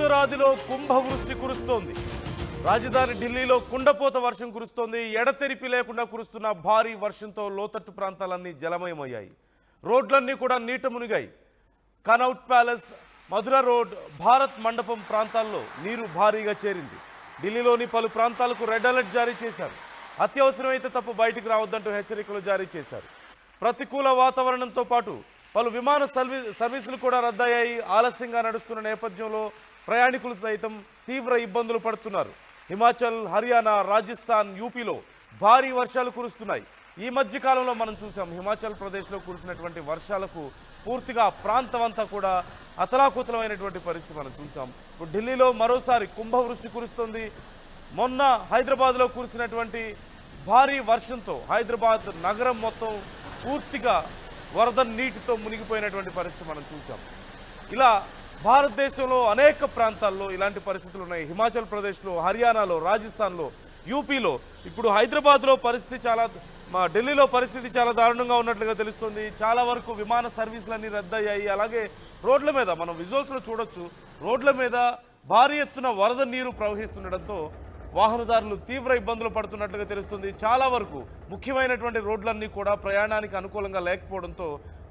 ఉత్తరాదిలో కుంభవృష్టి కురుస్తోంది. రాజధాని ఢిల్లీలో కుండపోత వర్షం కురుస్తోంది. ఎడతెరిపి లేకుండా కురుస్తున్న భారీ వర్షంతో లోతట్టు ప్రాంతాలన్నీ జలమయమయ్యాయి. రోడ్లన్నీ కూడా నీట మునిగాయి. కనౌట్ ప్యాలెస్, మధుర రోడ్, భారత్ మండపం ప్రాంతాల్లో నీరు భారీగా చేరింది. ఢిల్లీలోని పలు ప్రాంతాలకు రెడ్ అలర్ట్ జారీ చేశారు. అత్యవసరమైతే తప్ప బయటికి రావద్దంటూ హెచ్చరికలు జారీ చేశారు. ప్రతికూల వాతావరణంతో పాటు పలు విమాన సర్వీసులు కూడా రద్దయ్యాయి. ఆలస్యంగా నడుస్తున్న నేపథ్యంలో ప్రయాణికులు సైతం తీవ్ర ఇబ్బందులు పడుతున్నారు. హిమాచల్, హర్యానా, రాజస్థాన్, యూపీలో భారీ వర్షాలు కురుస్తున్నాయి. ఈ మధ్య కాలంలో మనం చూసాం హిమాచల్ ప్రదేశ్లో కురిసినటువంటి వర్షాలకు పూర్తిగా ప్రాంతం అంతా కూడా అతలాకుతలమైనటువంటి పరిస్థితి మనం చూసాం. ఇప్పుడు ఢిల్లీలో మరోసారి కుంభవృష్టి కురుస్తుంది. మొన్న హైదరాబాద్లో కురిసినటువంటి భారీ వర్షంతో హైదరాబాద్ నగరం మొత్తం పూర్తిగా వరద నీటితో మునిగిపోయినటువంటి పరిస్థితి మనం చూసాం. ఇలా భారతదేశంలో అనేక ప్రాంతాల్లో ఇలాంటి పరిస్థితులు ఉన్నాయి. హిమాచల్ ప్రదేశ్లో, హర్యానాలో, రాజస్థాన్లో, యూపీలో, ఇప్పుడు హైదరాబాద్లో పరిస్థితి ఢిల్లీలో పరిస్థితి చాలా దారుణంగా ఉన్నట్లుగా తెలుస్తుంది. చాలా వరకు విమాన సర్వీసులన్నీ రద్దయ్యాయి. అలాగే రోడ్ల మీద మనం విజువల్స్లో చూడొచ్చు, రోడ్ల మీద భారీ ఎత్తున వరద నీరు ప్రవహిస్తుండటంతో వాహనదారులు తీవ్ర ఇబ్బందులు పడుతున్నట్లుగా తెలుస్తుంది. చాలా వరకు ముఖ్యమైనటువంటి రోడ్లన్నీ కూడా ప్రయాణానికి అనుకూలంగా లేకపోవడంతో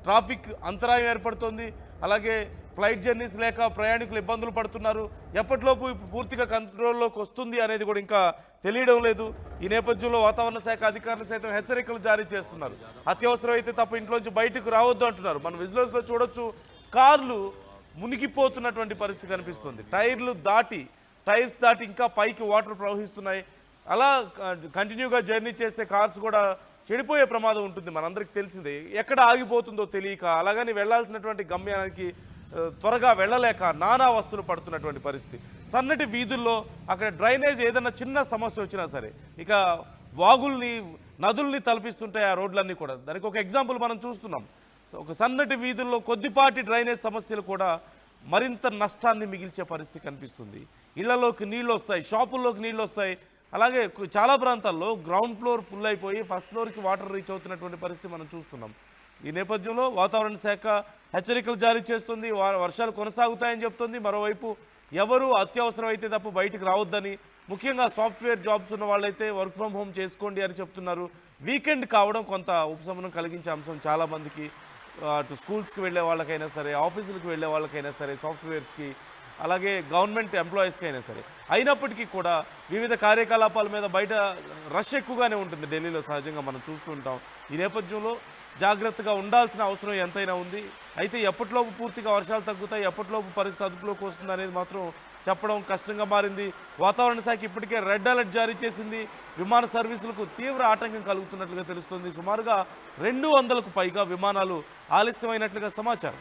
ట్రాఫిక్ అంతరాయం ఏర్పడుతోంది. అలాగే ఫ్లైట్ జర్నీస్ లేక ప్రయాణికులు ఇబ్బందులు పడుతున్నారు. ఎప్పటిలోపు పూర్తిగా కంట్రోల్లోకి వస్తుంది అనేది కూడా ఇంకా తెలియడం లేదు. ఈ నేపథ్యంలో వాతావరణ శాఖ అధికారులు సైతం హెచ్చరికలు జారీ చేస్తున్నారు. అత్యవసరం అయితే తప్ప ఇంట్లోంచి బయటకు రావద్దు అంటున్నారు. మనం విజువల్స్లో చూడొచ్చు, కార్లు మునిగిపోతున్నటువంటి పరిస్థితి కనిపిస్తుంది. టైర్స్ దాటి ఇంకా పైకి వాటర్ ప్రవహిస్తున్నాయి. అలా కంటిన్యూగా జర్నీ చేస్తే కార్స్ కూడా చెడిపోయే ప్రమాదం ఉంటుంది. మనందరికీ తెలిసిందే. ఎక్కడ ఆగిపోతుందో తెలియక, అలాగని వెళ్లాల్సినటువంటి గమ్యానికి త్వరగా వెళ్ళలేక నానా వస్తువులు పడుతున్నటువంటి పరిస్థితి. సన్నటి వీధుల్లో అక్కడ డ్రైనేజ్ ఏదైనా చిన్న సమస్య వచ్చినా సరే ఇక వాగుల్ని, నదుల్ని తలపిస్తుంటాయి ఆ రోడ్లన్నీ కూడా. దానికి ఒక ఎగ్జాంపుల్ మనం చూస్తున్నాం. ఒక సన్నటి వీధుల్లో కొద్దిపాటి డ్రైనేజ్ సమస్యలు కూడా మరింత నష్టాన్ని మిగిల్చే పరిస్థితి కనిపిస్తుంది. ఇళ్లలోకి నీళ్ళు వస్తాయి, షాపుల్లోకి నీళ్ళు వస్తాయి. అలాగే చాలా ప్రాంతాల్లో గ్రౌండ్ ఫ్లోర్ ఫుల్ అయిపోయి ఫస్ట్ ఫ్లోర్కి వాటర్ రీచ్ అవుతున్నటువంటి పరిస్థితి మనం చూస్తున్నాం. ఈ నేపథ్యంలో వాతావరణ శాఖ హెచ్చరికలు జారీ చేస్తుంది. వర్షాలు కొనసాగుతాయని చెప్తుంది. మరోవైపు ఎవరు అత్యవసరం అయితే తప్ప బయటికి రావద్దని, ముఖ్యంగా సాఫ్ట్వేర్ జాబ్స్ ఉన్న వాళ్ళైతే వర్క్ ఫ్రమ్ హోమ్ చేసుకోండి అని చెప్తున్నారు. వీకెండ్ కావడం కొంత ఉపశమనం కలిగించే అంశం చాలామందికి. అటు స్కూల్స్కి వెళ్ళే వాళ్ళకైనా సరే, ఆఫీసులకు వెళ్ళే వాళ్ళకైనా సరే, సాఫ్ట్వేర్స్కి, అలాగే గవర్నమెంట్ ఎంప్లాయీస్కి అయినా సరే. అయినప్పటికీ కూడా వివిధ కార్యకలాపాల మీద బయట రష్ ఎక్కువగానే ఉంటుంది ఢిల్లీలో, సహజంగా మనం చూస్తూ ఉంటాం. ఈ నేపథ్యంలో జాగ్రత్తగా ఉండాల్సిన అవసరం ఎంతైనా ఉంది. అయితే ఎప్పటిలోపు పూర్తిగా వర్షాలు తగ్గుతాయి, ఎప్పటిలోపు పరిస్థితి అదుపులోకి వస్తుంది అనేది మాత్రం చెప్పడం కష్టంగా మారింది. వాతావరణ శాఖ ఇప్పటికే రెడ్ అలర్ట్ జారీ చేసింది. విమాన సర్వీసులకు తీవ్ర ఆటంకం కలుగుతున్నట్లుగా తెలుస్తుంది. సుమారుగా 200కు పైగా విమానాలు ఆలస్యమైనట్లుగా సమాచారం.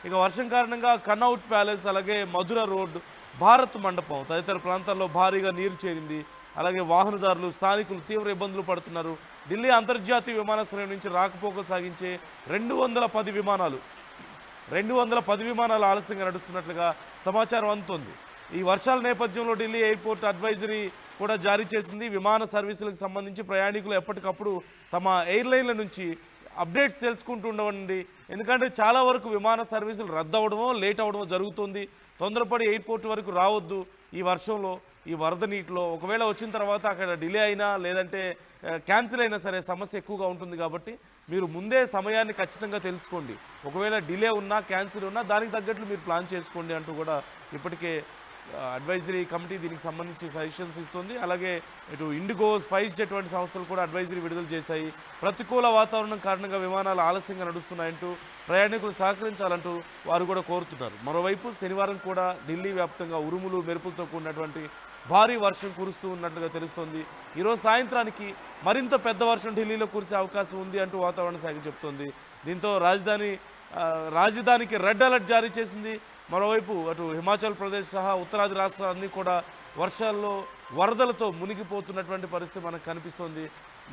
ఇక వర్షం కారణంగా కనౌట్ ప్యాలెస్, అలాగే మధుర రోడ్, భారత్ మండపం తదితర ప్రాంతాల్లో భారీగా నీరు చేరింది. అలాగే వాహనదారులు, స్థానికులు తీవ్ర ఇబ్బందులు పడుతున్నారు. ఢిల్లీ అంతర్జాతీయ విమానాశ్రయం నుంచి రాకపోకలు సాగించే 210 విమానాలు ఆలస్యంగా నడుస్తున్నట్లుగా సమాచారం అందుతోంది. ఈ వర్షాల నేపథ్యంలో ఢిల్లీ ఎయిర్పోర్ట్ అడ్వైజరీ కూడా జారీ చేసింది. విమాన సర్వీసులకు సంబంధించి ప్రయాణికులు ఎప్పటికప్పుడు తమ ఎయిర్లైన్ల నుంచి అప్డేట్స్ తెలుసుకుంటూ ఉండవండి. ఎందుకంటే చాలా వరకు విమాన సర్వీసులు రద్దు అవ్వడమో, లేట్ అవ్వడమో జరుగుతుంది. తొందరపడి ఎయిర్పోర్ట్ వరకు రావద్దు. ఈ వర్షంలో, ఈ వరద నీటిలో ఒకవేళ వచ్చిన తర్వాత అక్కడ డిలే అయినా లేదంటే క్యాన్సిల్ అయినా సరే సమస్య ఎక్కువగా ఉంటుంది. కాబట్టి మీరు ముందే సమయాన్ని ఖచ్చితంగా తెలుసుకోండి. ఒకవేళ డిలే ఉన్నా, క్యాన్సిల్ ఉన్నా దానికి తగ్గట్లు మీరు ప్లాన్ చేసుకోండి అంటూ కూడా ఇప్పటికే అడ్వైజరీ కమిటీ దీనికి సంబంధించి సజెషన్స్ ఇస్తుంది. అలాగే ఇటు ఇండిగో, స్పైస్ జెట్ వంటి సంస్థలు కూడా అడ్వైజరీ విడుదల చేశాయి. ప్రతికూల వాతావరణం కారణంగా విమానాలు ఆలస్యంగా నడుస్తున్నాయంటూ ప్రయాణికులు సహకరించాలంటూ వారు కూడా కోరుతున్నారు. మరోవైపు శనివారం కూడా ఢిల్లీ వ్యాప్తంగా ఉరుములు, మెరుపులతో కూడినటువంటి భారీ వర్షం కురుస్తూ ఉన్నట్లుగా తెలుస్తోంది. ఈరోజు సాయంత్రానికి మరింత పెద్ద వర్షం ఢిల్లీలో కురిసే అవకాశం ఉంది అంటూ వాతావరణ శాఖ చెప్తోంది. దీంతో రాజధానికి రెడ్ అలర్ట్ జారీ చేసింది. మరోవైపు అటు హిమాచల్ ప్రదేశ్ సహా ఉత్తరాది రాష్ట్రాలన్నీ కూడా వర్షాల్లో, వరదలతో మునిగిపోతున్నటువంటి పరిస్థితి మనకు కనిపిస్తోంది.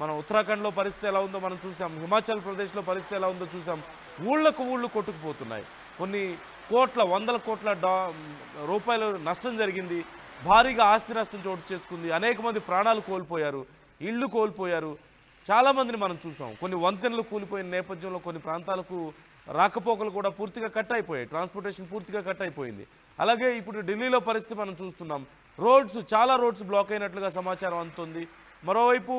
మనం ఉత్తరాఖండ్లో పరిస్థితి ఎలా ఉందో మనం చూసాం, హిమాచల్ ప్రదేశ్లో పరిస్థితి ఎలా ఉందో చూసాం. ఊళ్ళు కొట్టుకుపోతున్నాయి. కొన్ని వందల కోట్ల రూపాయల నష్టం జరిగింది. భారీగా ఆస్తి నష్టం చోటు చేసుకుంది. అనేక మంది ప్రాణాలు కోల్పోయారు, ఇళ్ళు కోల్పోయారు. చాలామందిని మనం చూసాం. కొన్ని వంతెనలు కూలిపోయిన నేపథ్యంలో కొన్ని ప్రాంతాలకు రాకపోకలు కూడా పూర్తిగా కట్ అయిపోయాయి, ట్రాన్స్పోర్టేషన్ పూర్తిగా కట్ అయిపోయింది. అలాగే ఇప్పుడు ఢిల్లీలో పరిస్థితి మనం చూస్తున్నాం, చాలా రోడ్స్ బ్లాక్ అయినట్లుగా సమాచారం అందుతుంది. మరోవైపు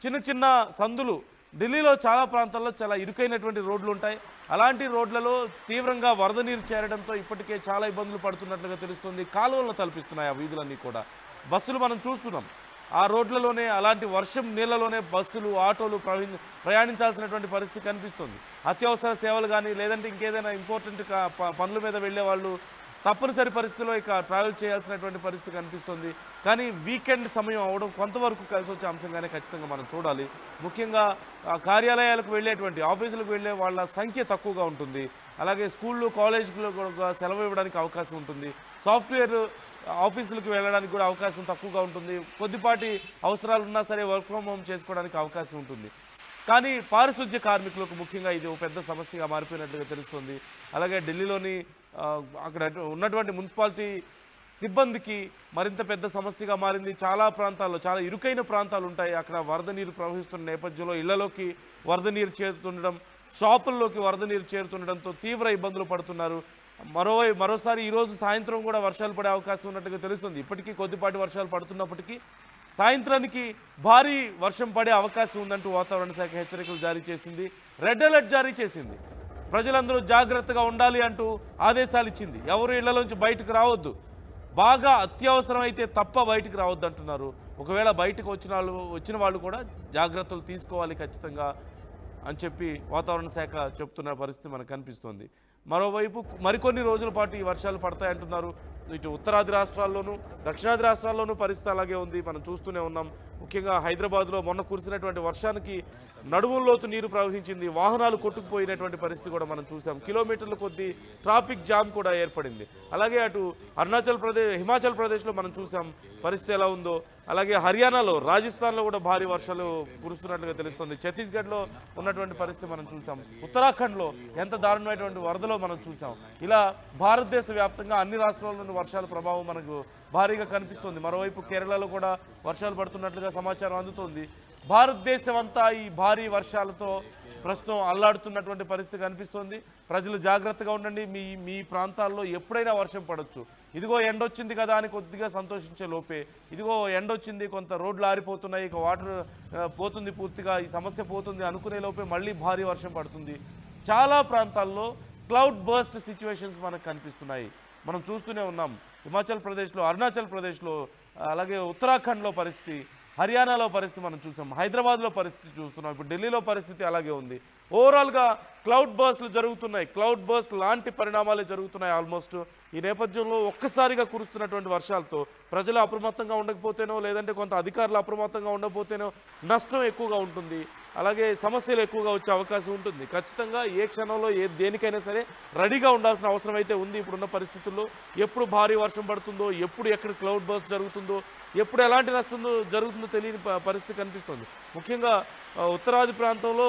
చిన్న చిన్న సందులు, ఢిల్లీలో చాలా ప్రాంతాల్లో చాలా ఇరుకైనటువంటి రోడ్లు ఉంటాయి. అలాంటి రోడ్లలో తీవ్రంగా వరద నీరు చేరడంతో ఇప్పటికే చాలా ఇబ్బందులు పడుతున్నట్లుగా తెలుస్తుంది. కాలువలను తలపిస్తున్నాయి ఆ వీధులన్నీ కూడా. బస్సులు మనం చూస్తున్నాం, ఆ రోడ్లలోనే అలాంటి వర్షం నీళ్ళలోనే బస్సులు, ఆటోలు ప్రయాణించాల్సినటువంటి పరిస్థితి కనిపిస్తుంది. అత్యవసర సేవలు కానీ లేదంటే ఇంకేదైనా ఇంపార్టెంట్ పనుల మీద వెళ్ళే వాళ్ళు తప్పనిసరి పరిస్థితిలో ఇక ట్రావెల్ చేయాల్సినటువంటి పరిస్థితి కనిపిస్తుంది. కానీ వీకెండ్ సమయం అవడం కొంతవరకు కలిసి వచ్చే అంశంగానే ఖచ్చితంగా మనం చూడాలి. ముఖ్యంగా కార్యాలయాలకు వెళ్ళేటువంటి, ఆఫీసులకు వెళ్ళే వాళ్ళ సంఖ్య తక్కువగా ఉంటుంది. అలాగే స్కూళ్ళు, కాలేజీలో కూడా సెలవు ఇవ్వడానికి అవకాశం ఉంటుంది. సాఫ్ట్వేర్ ఆఫీసులకు వెళ్ళడానికి కూడా అవకాశం తక్కువగా ఉంటుంది. కొద్దిపాటి అవసరాలు ఉన్నా సరే వర్క్ ఫ్రమ్ హోమ్ చేసుకోవడానికి అవకాశం ఉంటుంది. కానీ పారిశుధ్య కార్మికులకు ముఖ్యంగా ఇది ఒక పెద్ద సమస్యగా మారిపోయినట్లుగా తెలుస్తుంది. అలాగే ఢిల్లీలోని అక్కడ ఉన్నటువంటి మున్సిపాలిటీ సిబ్బందికి మరింత పెద్ద సమస్యగా మారింది. చాలా ప్రాంతాల్లో చాలా ఇరుకైన ప్రాంతాలు ఉంటాయి. అక్కడ వరద నీరు ప్రవహిస్తున్న నేపథ్యంలో ఇళ్లలోకి వరద నీరు చేరుతుండడం, షాపుల్లోకి వరద నీరు చేరుతుండడంతో తీవ్ర ఇబ్బందులు పడుతున్నారు. మరోసారి ఈరోజు సాయంత్రం కూడా వర్షాలు పడే అవకాశం ఉన్నట్టుగా తెలుస్తుంది. ఇప్పటికీ కొద్దిపాటి వర్షాలు పడుతున్నప్పటికీ సాయంత్రానికి భారీ వర్షం పడే అవకాశం ఉందంటూ వాతావరణ శాఖ హెచ్చరికలు జారీ చేసింది. రెడ్ అలర్ట్ జారీ చేసింది. ప్రజలందరూ జాగ్రత్తగా ఉండాలి అంటూ ఆదేశాలు ఇచ్చింది. ఎవరు ఇళ్లలోంచి బయటకు రావద్దు, బాగా అత్యవసరం అయితే తప్ప బయటకు రావద్దు అంటున్నారు. ఒకవేళ బయటకు వచ్చిన వాళ్ళు కూడా జాగ్రత్తలు తీసుకోవాలి ఖచ్చితంగా అని చెప్పి వాతావరణ శాఖ చెప్తున్న పరిస్థితి మనకు కనిపిస్తోంది. మరోవైపు మరికొన్ని రోజుల పాటు ఈ వర్షాలు పడతాయంటున్నారు. ఇటు ఉత్తరాది రాష్ట్రాల్లోనూ దక్షిణాది రాష్ట్రాల్లోనూ పరిస్థితి అలాగే ఉంది, మనం చూస్తూనే ఉన్నాం. ముఖ్యంగా హైదరాబాద్లో మొన్న కురిసినటువంటి వర్షానికి నడుముల్లోతు నీరు ప్రవహించింది, వాహనాలు కొట్టుకుపోయినటువంటి పరిస్థితి కూడా మనం చూసాం. కిలోమీటర్ల కొద్దీ ట్రాఫిక్ జామ్ కూడా ఏర్పడింది. అలాగే అటు హిమాచల్ ప్రదేశ్లో మనం చూసాం పరిస్థితి ఎలా ఉందో. అలాగే హర్యానాలో, రాజస్థాన్లో కూడా భారీ వర్షాలు కురుస్తున్నట్లుగా తెలుస్తుంది. ఛత్తీస్గఢ్లో ఉన్నటువంటి పరిస్థితి మనం చూసాం. ఉత్తరాఖండ్లో ఎంత దారుణమైనటువంటి వరదలో మనం చూసాం. ఇలా భారతదేశ వ్యాప్తంగా అన్ని రాష్ట్రాల్లోని వర్షాల ప్రభావం మనకు భారీగా కనిపిస్తుంది. మరోవైపు కేరళలో కూడా వర్షాలు పడుతున్నట్లుగా సమాచారం అందుతోంది. భారతదేశం అంతా ఈ భారీ వర్షాలతో ప్రస్తుతం అల్లాడుతున్నటువంటి పరిస్థితి కనిపిస్తోంది. ప్రజలు జాగ్రత్తగా ఉండండి. మీ ప్రాంతాల్లో ఎప్పుడైనా వర్షం పడవచ్చు. ఇదిగో ఎండొచ్చింది కదా అని కొద్దిగా సంతోషించే లోపే, ఇదిగో ఎండొచ్చింది, కొంత రోడ్లు ఆరిపోతున్నాయి, ఇక వాటర్ పోతుంది, పూర్తిగా ఈ సమస్య పోతుంది అనుకునే లోపే మళ్ళీ భారీ వర్షం పడుతుంది. చాలా ప్రాంతాల్లో క్లౌడ్ బర్స్ట్ సిచ్యువేషన్స్ మనకు కనిపిస్తున్నాయి. మనం చూస్తూనే ఉన్నాం. హిమాచల్ ప్రదేశ్లో, అరుణాచల్ ప్రదేశ్లో, అలాగే ఉత్తరాఖండ్లో పరిస్థితి, హర్యానాలో పరిస్థితి మనం చూసాం, హైదరాబాద్లో పరిస్థితి చూస్తున్నాం, ఇప్పుడు ఢిల్లీలో పరిస్థితి అలాగే ఉంది. ఓవరాల్గా క్లౌడ్ బర్స్ట్లు జరుగుతున్నాయి, క్లౌడ్ బర్స్ట్ లాంటి పరిణామాలే జరుగుతున్నాయి ఆల్మోస్ట్. ఈ నేపథ్యంలో ఒక్కసారిగా కురుస్తున్నటువంటి వర్షాలతో ప్రజలు అప్రమత్తంగా ఉండకపోతేనో, లేదంటే కొంత అధికారులు అప్రమత్తంగా ఉండకపోతేనో నష్టం ఎక్కువగా ఉంటుంది. అలాగే సమస్యలు ఎక్కువగా వచ్చే అవకాశం ఉంటుంది. ఖచ్చితంగా ఏ క్షణంలో దేనికైనా సరే రెడీగా ఉండాల్సిన అవసరం అయితే ఉంది. ఇప్పుడున్న పరిస్థితుల్లో ఎప్పుడు భారీ వర్షం పడుతుందో, ఎప్పుడు ఎక్కడ క్లౌడ్ బర్స్ట్ జరుగుతుందో, ఎప్పుడు ఎలాంటి నష్టం జరుగుతుందో తెలియని పరిస్థితి కనిపిస్తుంది. ముఖ్యంగా ఉత్తరాది ప్రాంతంలో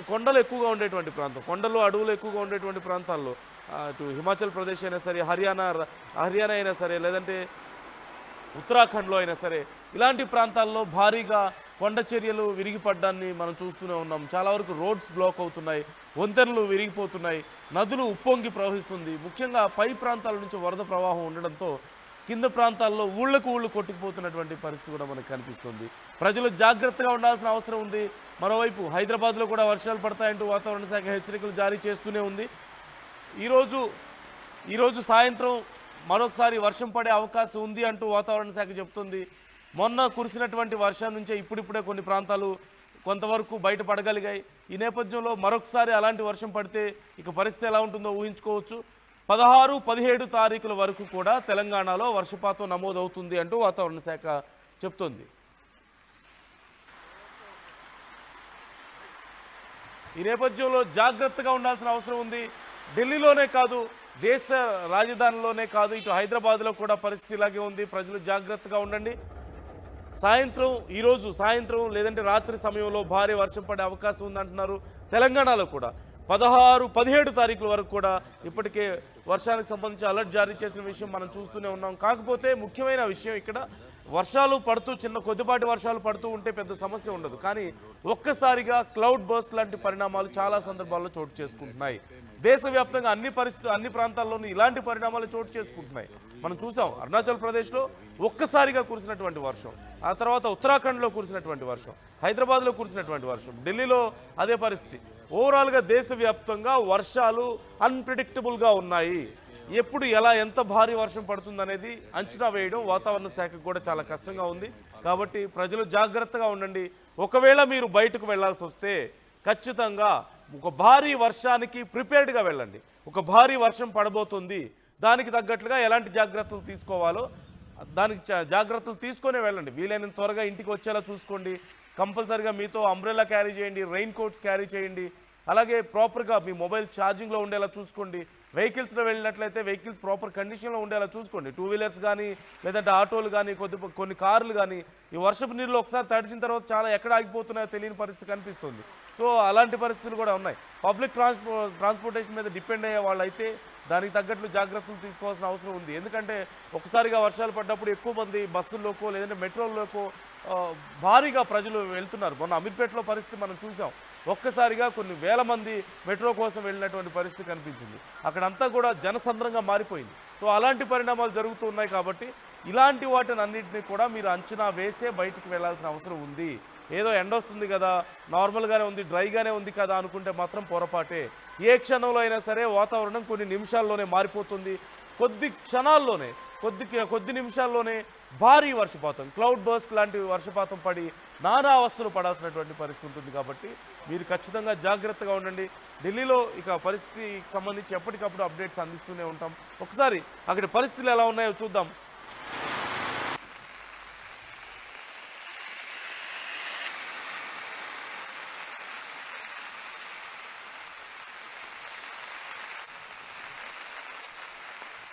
కొండలు ఎక్కువగా ఉండేటువంటి ప్రాంతం, కొండలు అడవులు ఎక్కువగా ఉండేటువంటి ప్రాంతాల్లో, అటు హిమాచల్ ప్రదేశ్ అయినా సరే, హర్యానా అయినా సరే, లేదంటే ఉత్తరాఖండ్లో అయినా సరే, ఇలాంటి ప్రాంతాల్లో భారీగా కొండ చర్యలు విరిగిపడ్డాన్ని మనం చూస్తూనే ఉన్నాం. చాలా వరకు రోడ్స్ బ్లాక్ అవుతున్నాయి, వంతెనలు విరిగిపోతున్నాయి, నదులు ఉప్పొంగి ప్రవహిస్తుంది. ముఖ్యంగా పై ప్రాంతాల నుంచి వరద ప్రవాహం ఉండడంతో కింద ప్రాంతాల్లో ఊళ్ళకు కొట్టుకుపోతున్నటువంటి పరిస్థితి కూడా మనకు కనిపిస్తుంది. ప్రజలు జాగ్రత్తగా ఉండాల్సిన అవసరం ఉంది. మరోవైపు హైదరాబాద్లో కూడా వర్షాలు పడతాయంటూ వాతావరణ శాఖ హెచ్చరికలు జారీ చేస్తూనే ఉంది. ఈరోజు సాయంత్రం మరొకసారి వర్షం పడే అవకాశం ఉంది అంటూ వాతావరణ శాఖ చెప్తుంది. మొన్న కురిసినటువంటి వర్షం నుంచే ఇప్పుడిప్పుడే కొన్ని ప్రాంతాలు కొంతవరకు బయటపడగలిగాయి. ఈ నేపథ్యంలో మరొకసారి అలాంటి వర్షం పడితే ఇక పరిస్థితి ఎలా ఉంటుందో ఊహించుకోవచ్చు. 16, 17 తారీఖుల వరకు కూడా తెలంగాణలో వర్షపాతం నమోదవుతుంది అంటూ వాతావరణ శాఖ చెప్తోంది. ఈ నేపథ్యంలో జాగ్రత్తగా ఉండాల్సిన అవసరం ఉంది. ఢిల్లీలోనే కాదు, దేశ రాజధానిలోనే కాదు, ఇటు హైదరాబాద్లో కూడా పరిస్థితి ఇలాగే ఉంది. ప్రజలు జాగ్రత్తగా ఉండండి. ఈరోజు సాయంత్రం లేదంటే రాత్రి సమయంలో భారీ వర్షం పడే అవకాశం ఉందంటున్నారు. తెలంగాణలో కూడా 16, 17 తారీఖుల వరకు కూడా ఇప్పటికే వర్షానికి సంబంధించి అలర్ట్ జారీ చేసిన విషయం మనం చూస్తూనే ఉన్నాం. కాకపోతే ముఖ్యమైన విషయం ఇక్కడ వర్షాలు పడుతూ కొద్దిపాటి వర్షాలు పడుతూ ఉంటే పెద్ద సమస్య ఉండదు. కానీ ఒక్కసారిగా క్లౌడ్ బర్స్ట్ లాంటి పరిణామాలు చాలా సందర్భాల్లో చోటు చేసుకుంటున్నాయి. దేశవ్యాప్తంగా అన్ని ప్రాంతాల్లోనూ ఇలాంటి పరిణామాలు చోటు చేసుకుంటున్నాయి. మనం చూసాం అరుణాచల్ ప్రదేశ్లో ఒక్కసారిగా కురిసినటువంటి వర్షం, ఆ తర్వాత ఉత్తరాఖండ్లో కురిసినటువంటి వర్షం, హైదరాబాద్లో కురిసినటువంటి వర్షం, ఢిల్లీలో అదే పరిస్థితి. ఓవరాల్గా దేశవ్యాప్తంగా వర్షాలు అన్ప్రిడిక్టబుల్గా ఉన్నాయి. ఎప్పుడు ఎంత భారీ వర్షం పడుతుందనేది అంచనా వేయడం వాతావరణ శాఖకు కూడా చాలా కష్టంగా ఉంది. కాబట్టి ప్రజలు జాగ్రత్తగా ఉండండి. ఒకవేళ మీరు బయటకు వెళ్లాల్సి వస్తే ఖచ్చితంగా ఒక భారీ వర్షానికి ప్రిపేర్డ్గా వెళ్ళండి. ఒక భారీ వర్షం పడబోతుంది, దానికి తగ్గట్లుగా ఎలాంటి జాగ్రత్తలు తీసుకోవాలో దానికి జాగ్రత్తలు తీసుకునే వెళ్ళండి. వీలైనంత త్వరగా ఇంటికి వచ్చేలా చూసుకోండి. కంపల్సరీగా మీతో అంబ్రెల్లా క్యారీ చేయండి, రెయిన్ కోట్స్ క్యారీ చేయండి. అలాగే ప్రాపర్గా మీ మొబైల్ ఛార్జింగ్లో ఉండేలా చూసుకోండి. వెహికల్స్లో వెళ్ళినట్లయితే వెహికల్స్ ప్రాపర్ కండిషన్లో ఉండేలా చూసుకోండి. 2 వీలర్స్ కానీ లేదంటే ఆటోలు కానీ కొన్ని కార్లు కానీ ఈ వర్షపు నీళ్ళు ఒకసారి తడిచిన తర్వాత చాలా ఎక్కడ ఆగిపోతున్నాయో తెలియని పరిస్థితి కనిపిస్తుంది. సో అలాంటి పరిస్థితులు కూడా ఉన్నాయి. పబ్లిక్ ట్రాన్స్పోర్టేషన్ మీద డిపెండ్ అయ్యే వాళ్ళైతే దానికి తగ్గట్లు జాగ్రత్తలు తీసుకోవాల్సిన అవసరం ఉంది. ఎందుకంటే ఒకసారిగా వర్షాలు పడ్డప్పుడు ఎక్కువ మంది బస్సుల్లోకో లేదంటే మెట్రోల్లోకో భారీగా ప్రజలు వెళ్తున్నారు. మొన్న అమీర్పేటలో పరిస్థితి మనం చూసాం. ఒక్కసారిగా కొన్ని వేల మంది మెట్రో కోసం వెళ్ళినటువంటి పరిస్థితి కనిపించింది. అక్కడంతా కూడా జనసంద్రంగా మారిపోయింది. సో అలాంటి పరిణామాలు జరుగుతూ ఉన్నాయి. కాబట్టి ఇలాంటి వాటిని అన్నింటినీ కూడా మీరు అంచనా వేసే బయటికి వెళ్లాల్సిన అవసరం ఉంది. ఏదో ఎండ వస్తుంది కదా, నార్మల్గానే ఉంది, డ్రైగానే ఉంది కదా అనుకుంటే మాత్రం పొరపాటే. ఏ క్షణంలో అయినా సరే వాతావరణం కొన్ని నిమిషాల్లోనే మారిపోతుంది. కొద్ది నిమిషాల్లోనే భారీ వర్షపాతం, క్లౌడ్ బర్స్ట్ లాంటి వర్షపాతం పడి నానా అవస్థలు పడాల్సినటువంటి పరిస్థితి ఉంటుంది. కాబట్టి మీరు ఖచ్చితంగా జాగ్రత్తగా ఉండండి. ఢిల్లీలో ఇక పరిస్థితికి సంబంధించి ఎప్పటికప్పుడు అప్డేట్స్ అందిస్తూనే ఉంటాం. ఒకసారి అక్కడి పరిస్థితులు ఎలా ఉన్నాయో చూద్దాం.